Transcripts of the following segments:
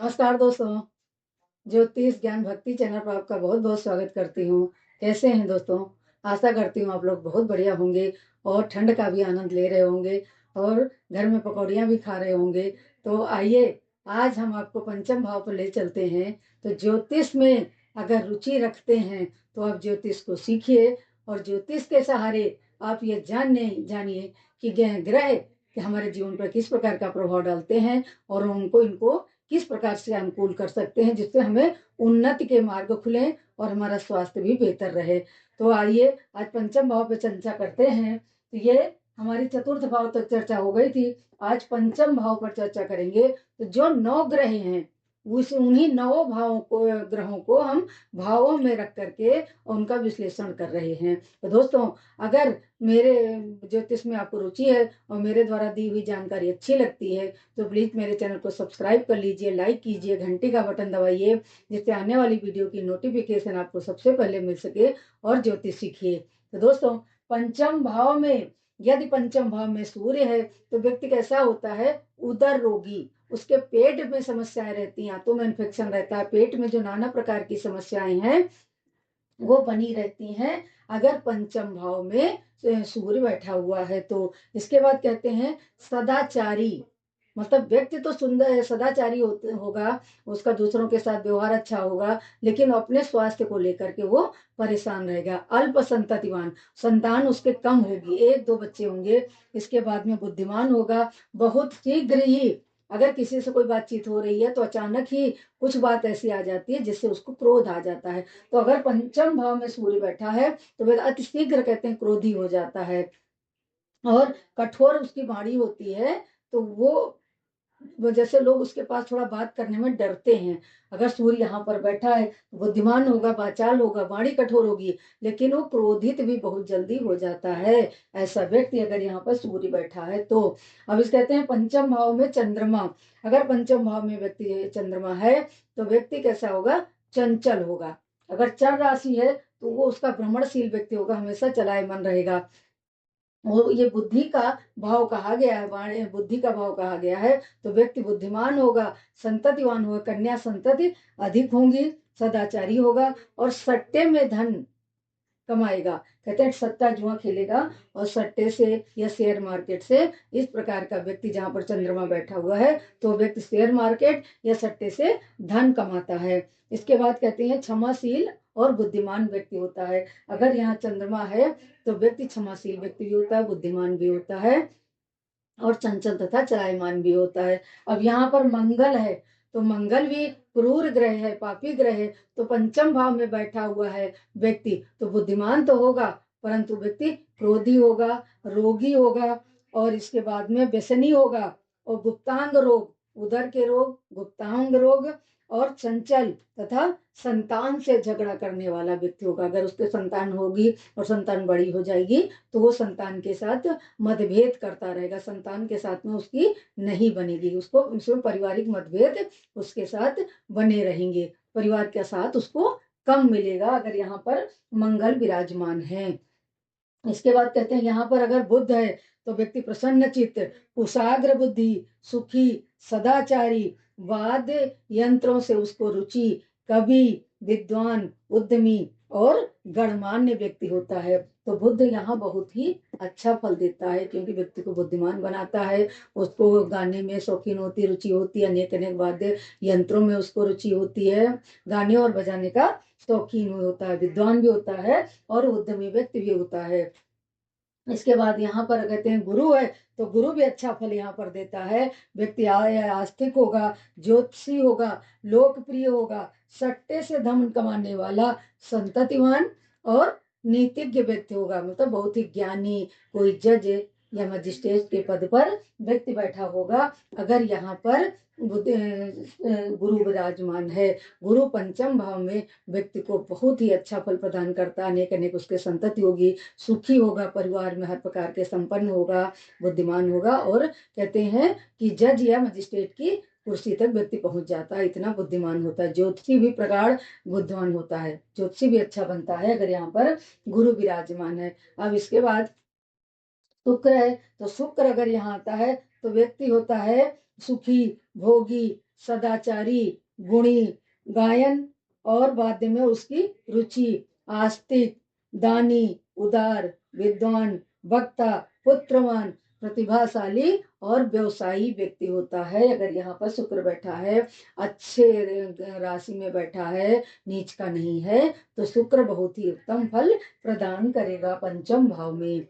नमस्कार दोस्तों। ज्योतिष ज्ञान भक्ति चैनल पर आपका बहुत बहुत स्वागत करती हूँ। कैसे हैं दोस्तों? आशा करती हूँ आप लोग बहुत बढ़िया होंगे और ठंड का भी आनंद ले रहे होंगे और घर में पकौड़ियाँ भी खा रहे होंगे। तो आइए आज हम आपको पंचम भाव पर ले चलते हैं। तो ज्योतिष में अगर रुचि रखते हैं तो आप ज्योतिष को सीखिए और ज्योतिष के सहारे आप ये जानिए कि ग्रह कि हमारे जीवन पर किस प्रकार का प्रभाव डालते हैं और उनको इनको किस प्रकार से अनुकूल कर सकते हैं, जिससे हमें उन्नति के मार्ग खुले और हमारा स्वास्थ्य भी बेहतर रहे। तो आइए आज पंचम भाव पे चर्चा करते हैं। तो ये हमारी चतुर्थ भाव तक चर्चा हो गई थी, आज पंचम भाव पर चर्चा करेंगे। तो जो 9 ग्रह हैं उस उन्हीं 9 भावों को ग्रहों को हम भावों में रख करके उनका विश्लेषण कर रहे हैं। तो दोस्तों, अगर मेरे ज्योतिष में आपको रुचि है और मेरे द्वारा दी हुई जानकारी अच्छी लगती है तो प्लीज मेरे चैनल को सब्सक्राइब कर लीजिए, लाइक कीजिए, घंटी का बटन दबाइए, जिससे आने वाली वीडियो की नोटिफिकेशन आपको सबसे पहले मिल सके और ज्योतिष सीखिए। तो दोस्तों, पंचम भाव में यदि पंचम भाव में सूर्य है तो व्यक्ति कैसा होता है? उदर रोगी। उसके पेट में समस्याएं रहती हैं, आंतों में इन्फेक्शन रहता है, पेट में जो नाना प्रकार की समस्याएं हैं वो बनी रहती हैं अगर पंचम भाव में सूर्य बैठा हुआ है तो। इसके बाद कहते हैं सदाचारी, मतलब व्यक्ति तो सुंदर सदाचारी होगा, उसका दूसरों के साथ व्यवहार अच्छा होगा, लेकिन अपने स्वास्थ्य को लेकर के वो परेशान रहेगा। अल्प संततिवान, संतान उसके कम होगी, 1-2 बच्चे होंगे। इसके बाद में बुद्धिमान होगा, बहुत शीघ्र ही अगर किसी से कोई बातचीत हो रही है तो अचानक ही कुछ बात ऐसी आ जाती है जिससे उसको क्रोध आ जाता है। तो अगर पंचम भाव में सूर्य बैठा है तो वह अति शीघ्र कहते हैं क्रोधी हो जाता है और कठोर उसकी वाणी होती है। तो वो जैसे लोग उसके पास थोड़ा बात करने में डरते हैं। अगर सूर्य यहाँ पर बैठा है तो बुद्धिमान होगा, वाचाल होगा, वाणी कठोर होगी, लेकिन वो क्रोधित भी बहुत जल्दी हो जाता है। ऐसा व्यक्ति अगर यहाँ पर सूर्य बैठा है तो। अब इस कहते हैं पंचम भाव में चंद्रमा, अगर पंचम भाव में व्यक्ति चंद्रमा है तो व्यक्ति कैसा होगा? चंचल होगा। अगर चर राशि है तो वो उसका भ्रमणशील व्यक्ति होगा, हमेशा चलायमान रहेगा। वो ये बुद्धि का भाव कहा गया है, वाणी बुद्धि का भाव कहा गया है। तो व्यक्ति बुद्धिमान होगा, संततिवान होगा, कन्या संतति अधिक होंगी, सदाचारी होगा और सट्टे में धन कमाएगा। कहते हैं सट्टा जुआ खेलेगा और सट्टे से या शेयर मार्केट से, इस प्रकार का व्यक्ति जहां पर चंद्रमा बैठा हुआ है तो व्यक्ति शेयर मार्केट या सट्टे से धन कमाता है। इसके बाद कहते हैं क्षमाशील और बुद्धिमान व्यक्ति होता है। अगर यहाँ चंद्रमा है तो व्यक्ति क्षमाशील व्यक्ति भी होता है, बुद्धिमान भी होता है और चंचल तथा चलायमान भी होता है। अब यहाँ पर मंगल है तो मंगल भी क्रूर ग्रह है, पापी ग्रह है। तो पंचम भाव में बैठा हुआ है व्यक्ति तो बुद्धिमान तो होगा परंतु व्यक्ति क्रोधी होगा, रोगी होगा और इसके बाद में व्यसनी होगा और गुप्तांग रोग, उदर के रोग, गुप्तांग रोग और चंचल तथा संतान से झगड़ा करने वाला व्यक्ति होगा। अगर उसके संतान होगी और संतान बड़ी हो जाएगी तो वो संतान के साथ मतभेद करता रहेगा, संतान के साथ में उसकी नहीं बनेगी, उसको उसमें पारिवारिक मतभेद उसके साथ बने रहेंगे, परिवार के साथ उसको कम मिलेगा अगर यहाँ पर मंगल विराजमान है। इसके बाद कहते हैं यहाँ पर अगर बुध है तो व्यक्ति प्रसन्न चित्त, कुशाग्र बुद्धि, सुखी, सदाचारी, वाद्य यंत्रों से उसको रुचि, कवि, विद्वान, उद्यमी और गणमान्य व्यक्ति होता है। तो बुध यहाँ बहुत ही अच्छा फल देता है क्योंकि व्यक्ति को बुद्धिमान बनाता है, उसको गाने में शौकीन होती, रुचि होती है, अनेक अनेक वाद्य यंत्रों में उसको रुचि होती है, गाने और बजाने का शौकीन होता है, विद्वान भी होता है और उद्यमी व्यक्ति भी होता है। इसके बाद यहाँ पर कहते हैं गुरु है तो गुरु भी अच्छा फल यहाँ पर देता है। व्यक्ति आस्तिक होगा, ज्योतिषी होगा, लोकप्रिय होगा, सट्टे से धन कमाने वाला, संततिवान और नीतिज्ञ व्यक्ति होगा, मतलब बहुत ही ज्ञानी, कोई जज या मजिस्ट्रेट के पद पर व्यक्ति बैठा होगा अगर यहाँ पर गुरु विराजमान है। गुरु पंचम भाव में व्यक्ति को बहुत ही अच्छा फल प्रदान करता है, अनेक अनेक उसके संतति होगी, सुखी होगा, परिवार में हर प्रकार के संपन्न होगा, बुद्धिमान होगा और कहते हैं कि जज या मजिस्ट्रेट की कुर्सी तक व्यक्ति पहुंच जाता है, इतना बुद्धिमान होता है। ज्योतिषी भी प्रगाढ़ बुद्धिमान होता है, ज्योतिषी भी अच्छा बनता है अगर यहाँ पर गुरु विराजमान है। अब इसके बाद शुक्र है तो शुक्र अगर यहाँ आता है तो व्यक्ति होता है सुखी, भोगी, सदाचारी, गुणी, गायन और वाद्य में उसकी रुचि, आस्तिक, दानी, उदार, विद्वान, वक्ता, पुत्रवान, प्रतिभाशाली और व्यवसायी व्यक्ति होता है। अगर यहाँ पर शुक्र बैठा है, अच्छे राशि में बैठा है, नीच का नहीं है, तो शुक्र बहुत ही उत्तम फल प्रदान करेगा पंचम भाव में।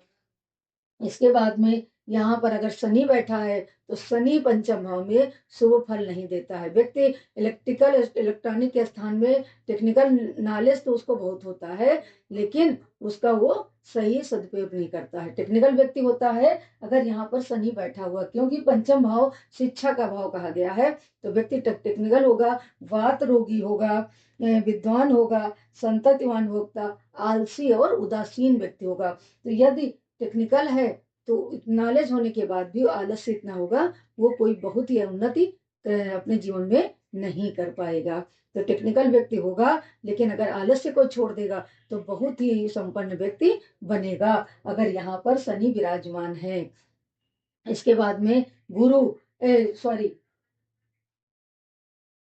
इसके बाद में यहाँ पर अगर शनि बैठा है तो शनि पंचम भाव में शुभ फल नहीं देता है। व्यक्ति इलेक्ट्रॉनिक के स्थान में टेक्निकल नॉलेज तो उसको बहुत होता है, लेकिन उसका वो सही सदुपयोग नहीं करता है। टेक्निकल व्यक्ति होता है अगर यहाँ पर शनि बैठा हुआ, क्योंकि पंचम भाव शिक्षा का भाव कहा गया है, तो व्यक्ति टेक्निकल होगा, वात रोगी होगा, विद्वान होगा, संततिवान होगा, आलसी और उदासीन व्यक्ति होगा। तो यदि टेक्निकल है तो नॉलेज होने के बाद भी आलस्य इतना होगा, वो कोई बहुत ही उन्नति अपने जीवन में नहीं कर पाएगा। तो टेक्निकल व्यक्ति होगा, लेकिन अगर आलस्य को छोड़ देगा तो बहुत ही संपन्न व्यक्ति बनेगा, अगर यहाँ पर शनि विराजमान है। इसके बाद में गुरु सॉरी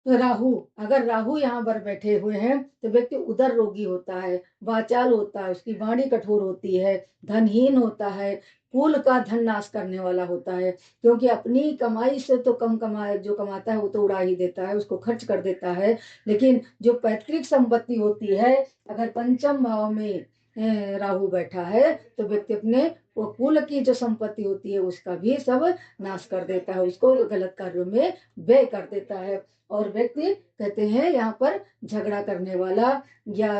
तो राहु, अगर राहु यहाँ पर बैठे हुए हैं तो व्यक्ति उदर रोगी होता है, वाचाल होता है, उसकी वाणी कठोर होती है, धनहीन होता है, कुल का धन नाश करने वाला होता है, क्योंकि अपनी कमाई से तो कम कमाए, जो कमाता है वो तो उड़ा ही देता है, उसको खर्च कर देता है। लेकिन जो पैतृक संपत्ति होती है, अगर पंचम भाव में राहु बैठा है तो व्यक्ति अपने वो कुल की जो संपत्ति होती है उसका भी सब नाश कर देता है, उसको गलत कार्यों में व्यय कर देता है। और व्यक्ति कहते हैं यहाँ पर झगड़ा करने वाला या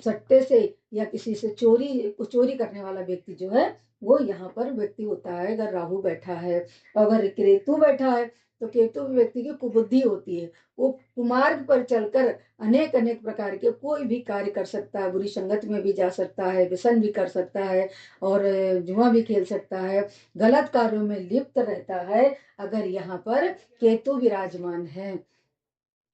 सट्टे से या किसी से चोरी करने वाला व्यक्ति जो है वो यहाँ पर व्यक्ति होता है अगर राहु बैठा है। अगर केतु बैठा है तो केतु व्यक्ति की कुबुद्धि होती है, वो कुमार्ग पर चलकर अनेक अनेक प्रकार के कोई भी कार्य कर सकता है, बुरी संगत में भी जा सकता है, व्यसन भी कर सकता है और जुआ भी खेल सकता है, गलत कार्यों में लिप्त रहता है अगर यहाँ पर केतु विराजमान है।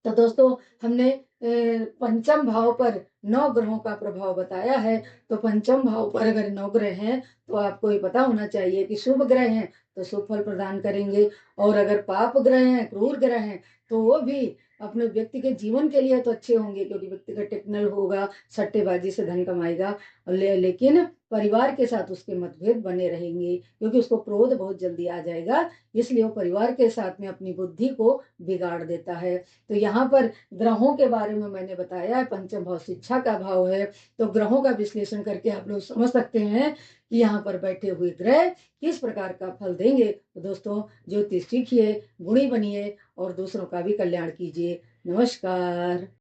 तो दोस्तों हमने पंचम भाव पर 9 ग्रहों का प्रभाव बताया है। तो पंचम भाव पर अगर 9 ग्रह हैं तो आपको ये पता होना चाहिए कि शुभ ग्रह हैं तो शुभ फल प्रदान करेंगे, और अगर पाप ग्रह हैं, क्रूर ग्रह हैं, तो वो भी अपने व्यक्ति के जीवन के लिए तो अच्छे होंगे, क्योंकि व्यक्ति का टेक्नल होगा, सट्टेबाजी से धन कमाएगा, लेकिन परिवार के साथ उसके मतभेद बने रहेंगे, क्योंकि उसको क्रोध बहुत जल्दी आ जाएगा, इसलिए वो परिवार के साथ में अपनी बुद्धि को बिगाड़ देता है। तो यहाँ पर ग्रहों के बारे में मैंने बताया, पंचम भाव शिक्षा का भाव है, तो ग्रहों का विश्लेषण करके आप लोग समझ सकते हैं कि यहाँ पर बैठे हुए ग्रह किस प्रकार का फल देंगे। तो दोस्तों ज्योतिष सीखिए, गुणी बनिए और दूसरों का भी कल्याण कीजिए। नमस्कार।